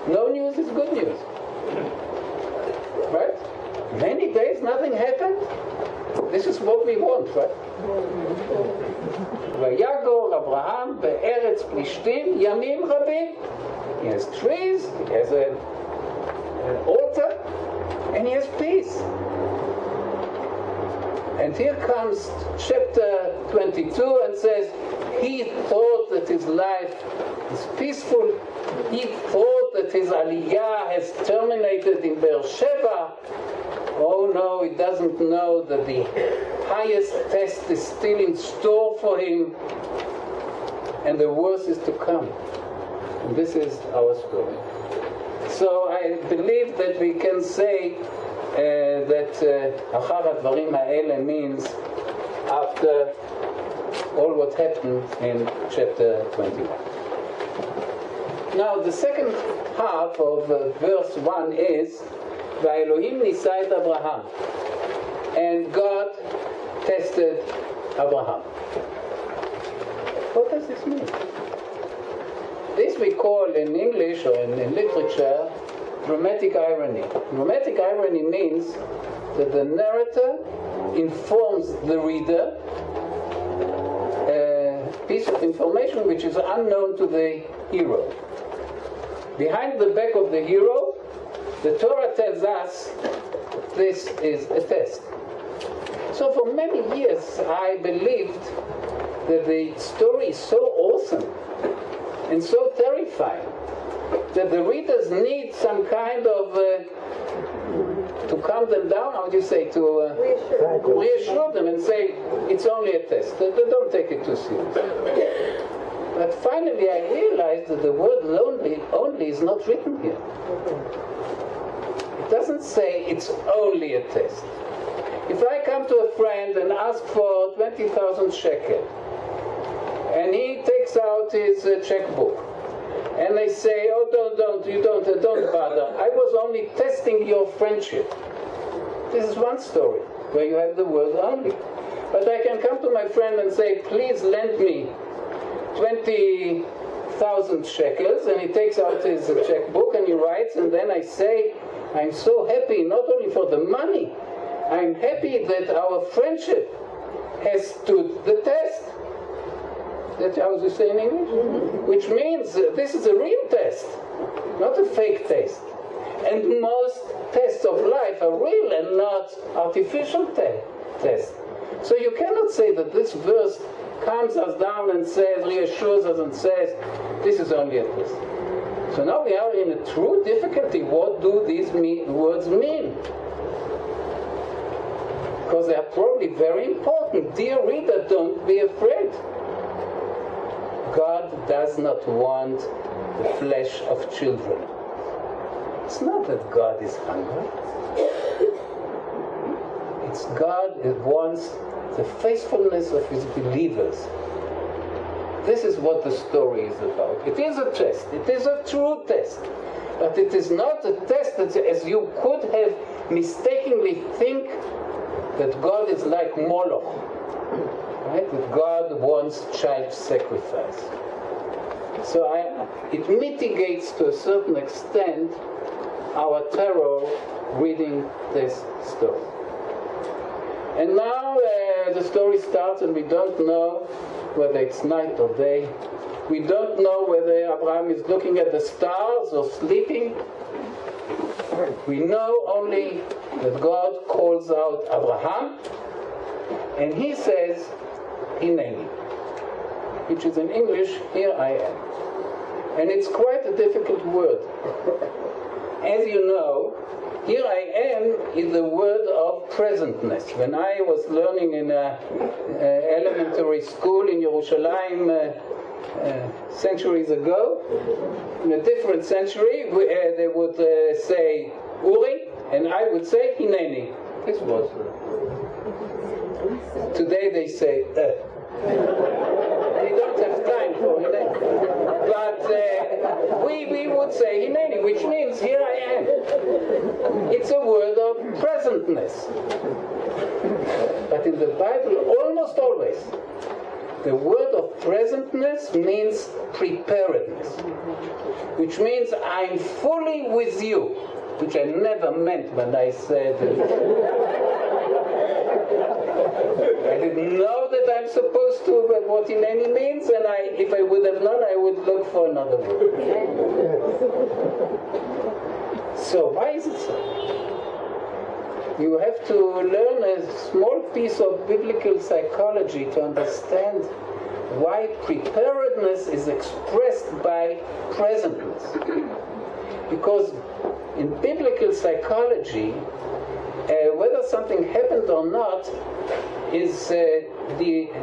No news is good news. Right? Many days nothing happened. This is what we want, right? ויגור אברהם בארץ פלישתים ימים רבים. He has trees, he has an altar, and he has peace. And here comes chapter 22 and says, he thought that his life is peaceful. He thought that his aliyah has terminated in Beersheba. Oh no, he doesn't know that the highest test is still in store for him, and the worst is to come. And this is our story. So I believe that we can say that אחר הדברים האלה means after all what happened in chapter 21. Now the second half of verse 1 is ואלוהים ניסה את אברהם, and God tested Abraham. What does this mean? This we call in English or in literature dramatic irony. Dramatic irony means that the narrator informs the reader a piece of information which is unknown to the hero. Behind the back of the hero, the Torah tells us this is a test. So for many years I believed that the story is so awesome and so terrifying that the readers need some kind of to calm them down, how would you say, to reassure them and say it's only a test, don't take it too seriously. But finally I realized that the word only is not written here. It doesn't say it's only a test. If I come to a friend and ask for 20,000 shekel, and he takes out his checkbook, and they say, oh, don't bother. I was only testing your friendship. This is one story where you have the word only. But I can come to my friend and say, please lend me 20,000 shekels, and he takes out his checkbook and he writes, and then I say, I'm so happy not only for the money, I'm happy that our friendship has stood the test. That's how you say in English? Mm-hmm. Which means this is a real test, not a fake test. And most tests of life are real and not artificial tests. So you cannot say that this verse calms us down and says, reassures us and says, this is only a test. So now we are in a true difficulty. What do these words mean? Because they are probably very important. Dear reader, don't be afraid. God does not want the flesh of children. It's not that God is hungry. It's God that wants the faithfulness of his believers. This is what the story is about. It is a test. It is a true test. But it is not a test that, as you could have mistakenly think, that God is like Moloch. Right? That God wants child sacrifice. So it mitigates to a certain extent our terror reading this story. And now the story starts and we don't know whether it's night or day. We don't know whether Abraham is looking at the stars or sleeping. We know only that God calls out Abraham and he says, Hineni, which is in English, here I am. And it's quite a difficult word. As you know, here I am is the word of presentness. When I was learning in elementary school in Yerushalayim centuries ago, in a different century, they would say Uri, and I would say Hineni. This was. Today they say They don't have time for Hineni. But we would say Hineni, which means here I am. It's a word of presentness. But in the Bible, almost always, The word of presentness means preparedness, which means I'm fully with you, which I never meant when I said I didn't know that I'm supposed to, but what in any means, and if I would have known, I would look for another word. So why is it so? You have to learn a small piece of biblical psychology to understand why preparedness is expressed by presentness. Because in biblical psychology, whether something happened or not is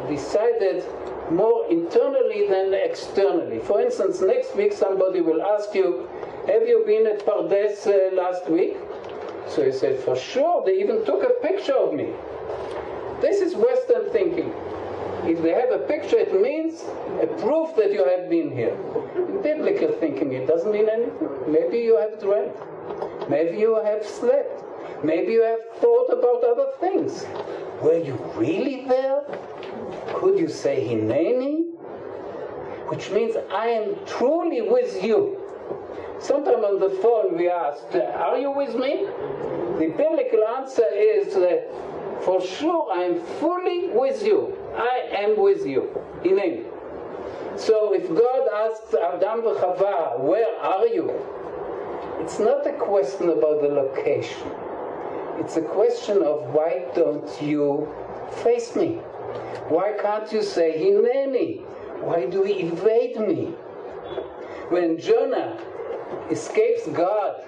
decided more internally than externally. For instance, next week somebody will ask you, have you been at Pardes last week? So you said, for sure, they even took a picture of me. This is Western thinking. If they have a picture, it means a proof that you have been here. In biblical thinking, it doesn't mean anything. Maybe you have dreamt. Maybe you have slept. Maybe you have thought about other things. Were you really there? Could you say Hineni? Which means I am truly with you. Sometime on the phone we asked, are you with me? The biblical answer is, for sure I am fully with you. I am with you. Hineni. So if God asks Adam and Chava, where are you? It's not a question about the location. It's a question of why don't you face me? Why can't you say Hineni? Why do you evade me? When Jonah escapes God,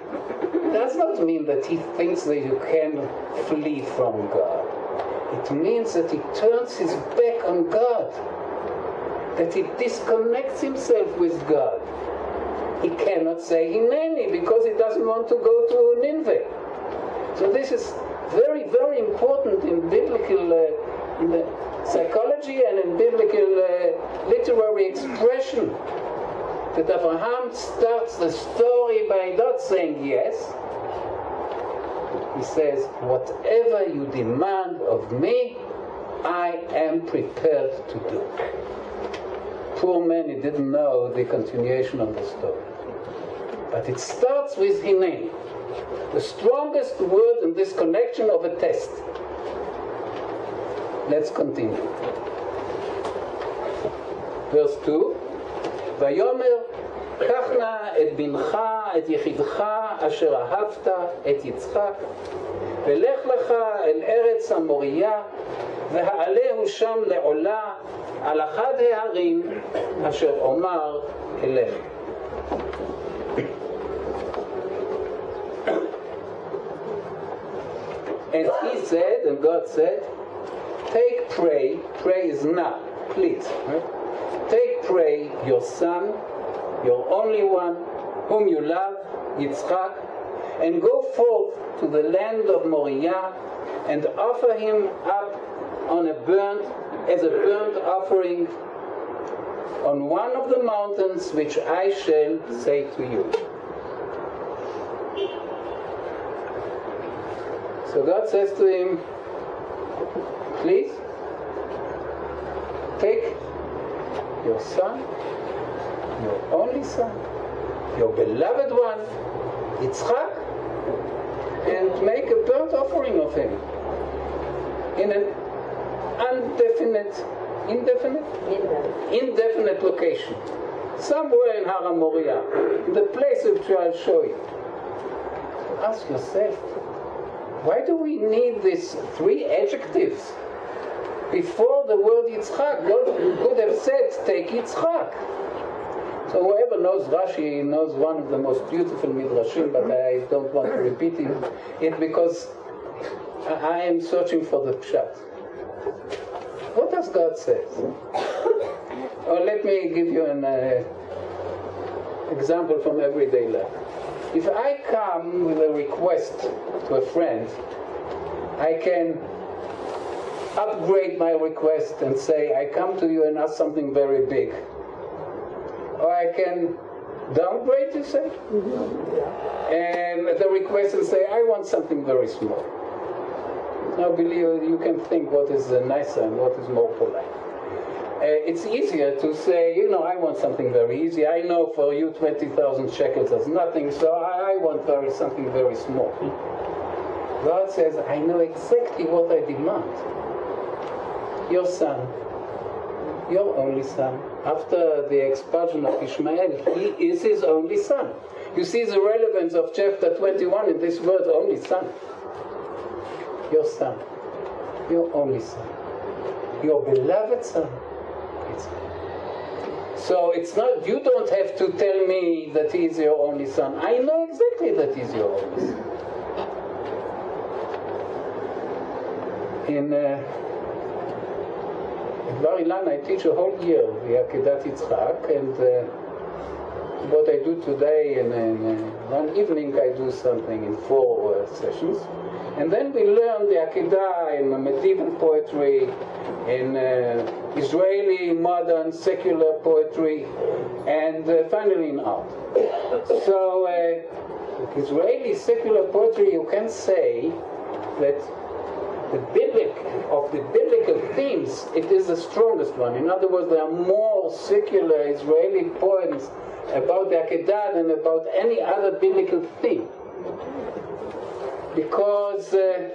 does not mean that he thinks that you can flee from God. It means that he turns his back on God, that he disconnects himself with God. He cannot say Hineni because he doesn't want to go to Nineveh. So this is very, very important in biblical in the psychology and in biblical literary expression. That Abraham starts the story by not saying yes. He says, whatever you demand of me, I am prepared to do. Poor man, he didn't know the continuation of the story. But it starts with Hineni, the strongest word in this connection of a test. Let's continue. Verse 2, ויאמר, קח נא את בנך, את יחידך, אשר אהבת, את יצחק, ולך לך אל ארץ המוריה, והעלהו שם לעולה, על אחד ההרים, אשר אומר אליך. And he said, and God said, take pray is now, please, right? Take pray your son, your only one, whom you love, Yitzchak, and go forth to the land of Moriah, and offer him up as a burnt offering on one of the mountains which I shall say to you. So God says to him, please, take your son, your only son, your beloved one, Yitzchak, and make a burnt offering of him in an indefinite location, somewhere in Har Moriah, in the place which I'll show you. Ask yourself, why do we need these three adjectives before the word Yitzchak? God could have said, take Yitzchak. So whoever knows Rashi knows one of the most beautiful midrashim, but I don't want to repeat it because I am searching for the pshat. What does God say? Or let me give you an example from everyday life. If I come with a request to a friend, I can upgrade my request and say, I come to you and ask something very big. Or I can downgrade, you say? And the request and say, I want something very small. Now, believe you can think what is nicer and what is more polite. it's easier to say, you know, I want something very easy. I know for you 20,000 shekels is nothing, so I want something very small. God says, I know exactly what I demand. Your son, your only son. After the expulsion of Ishmael, he is his only son. You see the relevance of chapter 21 in this word, only son. Your son, your only son, your beloved son. So it's not, you don't have to tell me that he is your only son. I know exactly that he's your only son. In Bar Ilan, I teach a whole year the Akedat Yitzchak, and what I do today, in one evening I do something in 4 sessions, and then we learn the Akedah in medieval poetry, in Israeli modern secular poetry, and finally in art. So Israeli secular poetry, you can say that the biblical themes, it is the strongest one. In other words, there are more secular Israeli poems about the Akedah than about any other biblical theme. Because the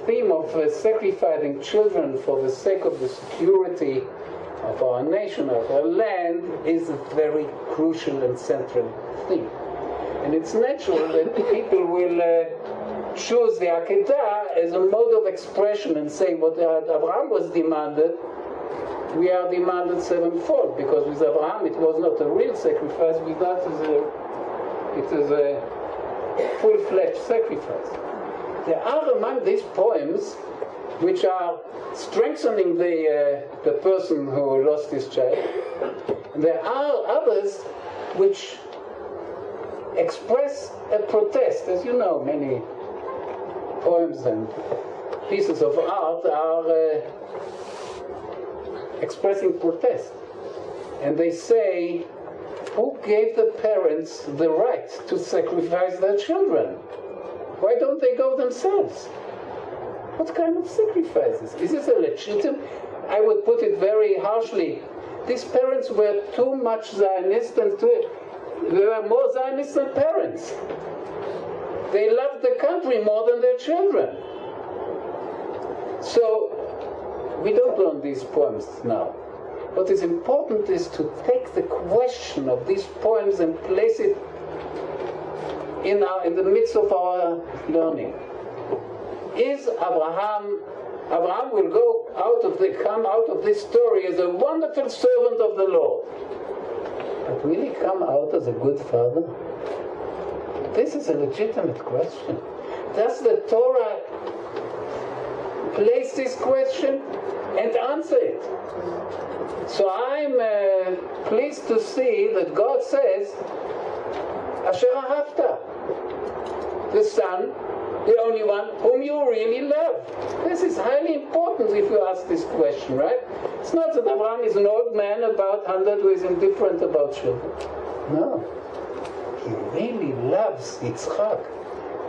theme of sacrificing children for the sake of the security of our nation, of our land, is a very crucial and central theme. And it's natural that people will choose the Akedah as a mode of expression and say what Abraham was demanded, we are demanded sevenfold, because with Abraham it was not a real sacrifice, with us it is a full-fledged sacrifice. There are among these poems which are strengthening the person who lost his child, and there are others which express a protest. As you know, many poems and pieces of art are expressing protest. And they say, who gave the parents the right to sacrifice their children? Why don't they go themselves? What kind of sacrifices? Is this a legitimate? I would put it very harshly. These parents were too much Zionist, and they were more Zionist than parents. They loved the country more than their children. So, we don't learn these poems now. What is important is to take the question of these poems and place it in the midst of our learning. Is Abraham will come out of this story as a wonderful servant of the Lord. But will he come out as a good father? This is a legitimate question. Does the Torah place this question and answer it? So I'm pleased to see that God says, Asher ahavta, the son, the only one whom you really love. This is highly important if you ask this question, right? It's not that Abraham is an old man about 100 who is indifferent about children. No. He really loves Yitzchak,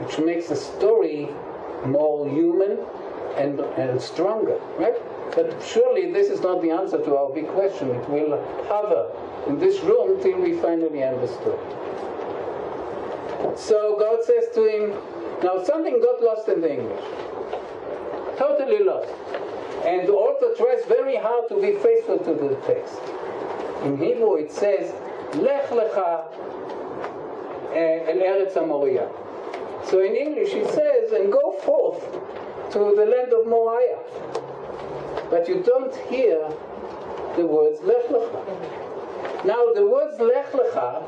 which makes the story more human and stronger, right? But surely this is not the answer to our big question. It will hover in this room till we finally understood. So God says to him, now something got lost in the English. Totally lost. And the author tries very hard to be faithful to the text. In Hebrew it says, Lech lecha el eretz ha-Moriah. So in English it says, and go forth to the land of Moriah. But you don't hear the words Lech lecha. Now the words Lech lecha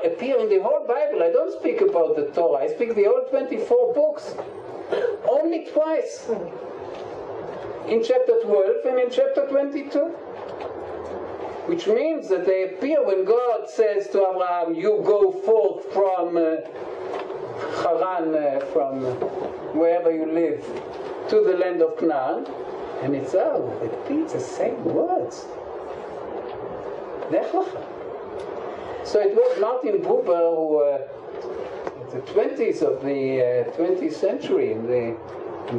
appear in the whole Bible. I don't speak about the Torah. I speak the whole 24 books. Only twice. In chapter 12 and in chapter 22. Which means that they appear when God says to Abraham, you go forth from Haran, from wherever you live, to the land of Canaan. And it repeats the same words. Lech lecha. So it was Martin Buber who, in the 20s of the 20th century in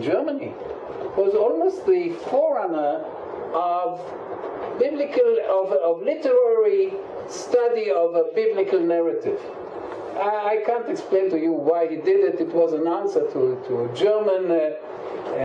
Germany, was almost the forerunner of literary study of a biblical narrative. I can't explain to you why he did it. It was an answer to a German